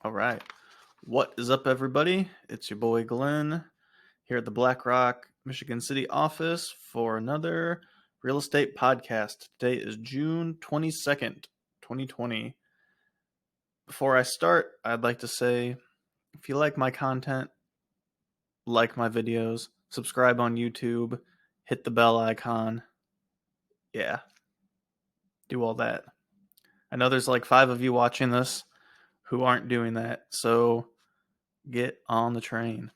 All right. What is up, everybody? It's your boy Glenn here at the Black Rock, Michigan City office for another real estate podcast. Today is June 22nd, 2020. Before I start, I'd like to say if you like my content, like my videos, subscribe on YouTube, hit the bell icon. Yeah, do all that. I know there's like 5 of you watching this who aren't doing that, so get on the train.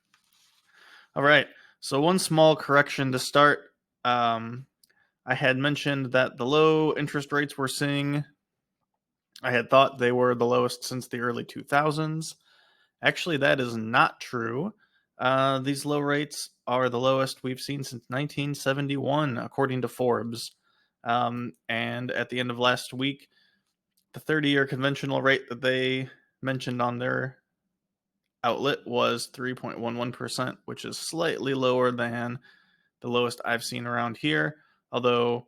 All right. So one small correction to start. I had mentioned that the low interest rates we're seeing, I had thought they were the lowest since the early 2000s. Actually, that is not true. These low rates are the lowest we've seen since 1971, according to Forbes. And at the end of last week, the 30-year conventional rate that they mentioned on their outlet was 3.11%, which is slightly lower than the lowest I've seen around here, although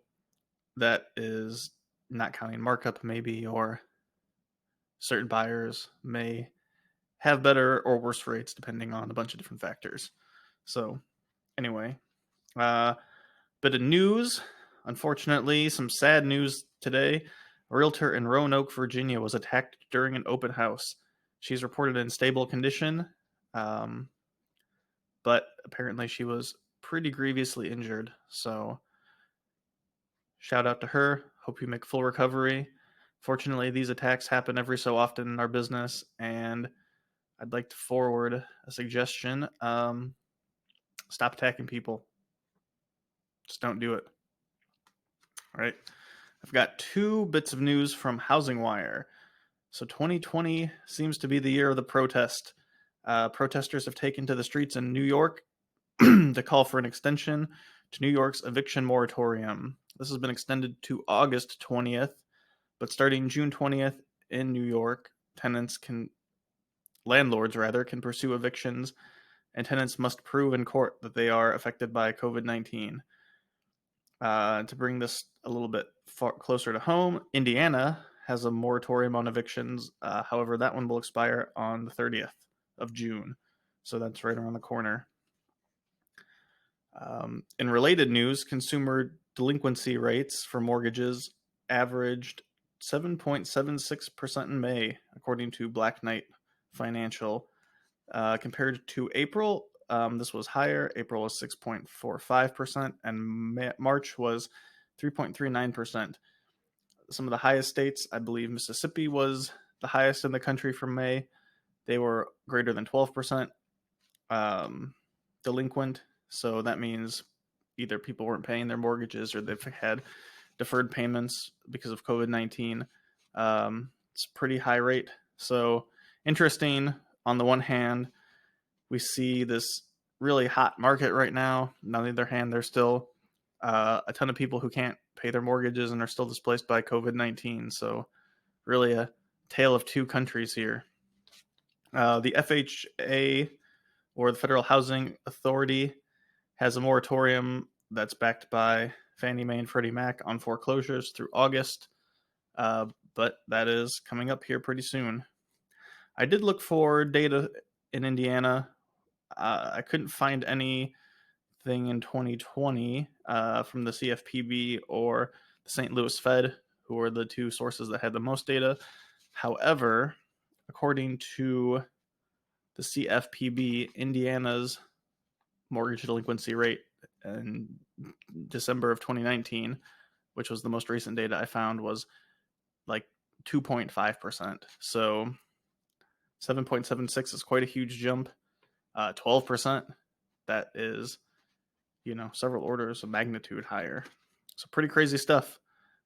that is not counting markup maybe, or certain buyers may have better or worse rates depending on a bunch of different factors. So anyway, bit of news. Unfortunately, some sad news today. A realtor in Roanoke, Virginia was attacked during an open house. She's reported in stable condition, but apparently she was pretty grievously injured. So shout out to her. Hope you make full recovery. Fortunately, these attacks happen every so often in our business, and I'd like to forward a suggestion. Stop attacking people. Just don't do it. All right. I've got 2 bits of news from Housing Wire. So 2020 seems to be the year of the protest. Protesters have taken to the streets in New York to call for an extension to New York's eviction moratorium. This has been extended to August 20th, but starting June 20th in New York, landlords can pursue evictions, and tenants must prove in court that they are affected by COVID-19. To bring this a little bit closer to home, Indiana has a moratorium on evictions. However, that one will expire on the 30th of June, so that's right around the corner. In related news, consumer delinquency rates for mortgages averaged 7.76% in May, according to Black Knight Financial. Compared to April, this was higher. April was 6.45%, and March was 3.39%. Some of the highest states, I believe Mississippi was the highest in the country for May. They were greater than 12% delinquent. So that means either people weren't paying their mortgages or they've had deferred payments because of COVID-19. It's a pretty high rate. So interesting. On the one hand, we see this really hot market right now. On the other hand, there's still a ton of people who can't pay their mortgages and are still displaced by COVID-19. So really a tale of 2 countries here. The FHA, or the Federal Housing Authority, has a moratorium that's backed by Fannie Mae and Freddie Mac on foreclosures through August, but that is coming up here pretty soon. I did look for data in Indiana. I couldn't find anything in 2020 from the CFPB or the St. Louis Fed, who are the 2 sources that had the most data. However, according to the CFPB, Indiana's mortgage delinquency rate in December of 2019, which was the most recent data I found, was like 2.5%. So 7.76 is quite a huge jump. 12%, that is, several orders of magnitude higher. So pretty crazy stuff.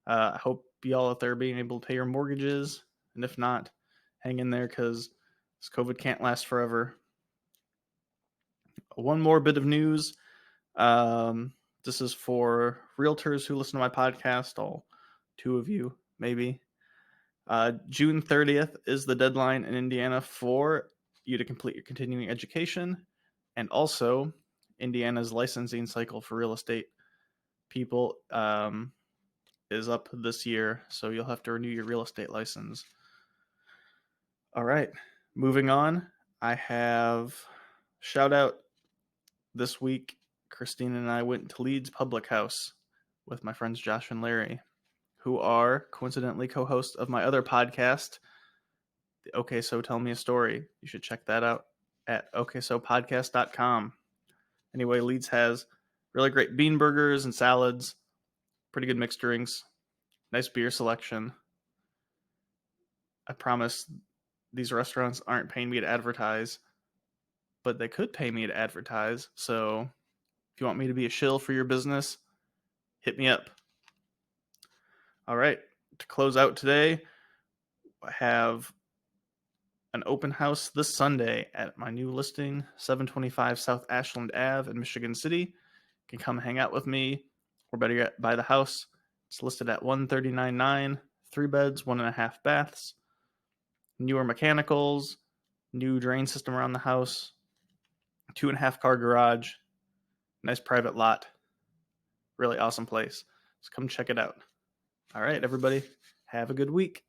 I hope y'all out there are being able to pay your mortgages, and if not, hang in there, because this COVID can't last forever. One more bit of news. This is for realtors who listen to my podcast, all 2 of you, maybe. June 30th is the deadline in Indiana for you to complete your continuing education, and also Indiana's licensing cycle for real estate people is up this year, so you'll have to renew your real estate license. All right, Moving on, I have shout out this week. Christine and I went to Leeds Public House with my friends Josh and Larry, who are coincidentally co-hosts of my other podcast, the Okay So Tell Me a Story. You should check that out at okaysopodcast.com. Anyway, Leeds has really great bean burgers and salads, pretty good mixed drinks, nice beer selection. I promise these restaurants aren't paying me to advertise, but they could pay me to advertise. So if you want me to be a shill for your business, hit me up. All right, to close out today, I have an open house this Sunday at my new listing, 725 South Ashland Ave in Michigan City. You can come hang out with me, or better yet, buy the house. It's listed at $139,900, 3 beds, 1.5 baths, newer mechanicals, new drain system around the house, 2.5 car garage, nice private lot. Really awesome place. So come check it out. All right, everybody, have a good week.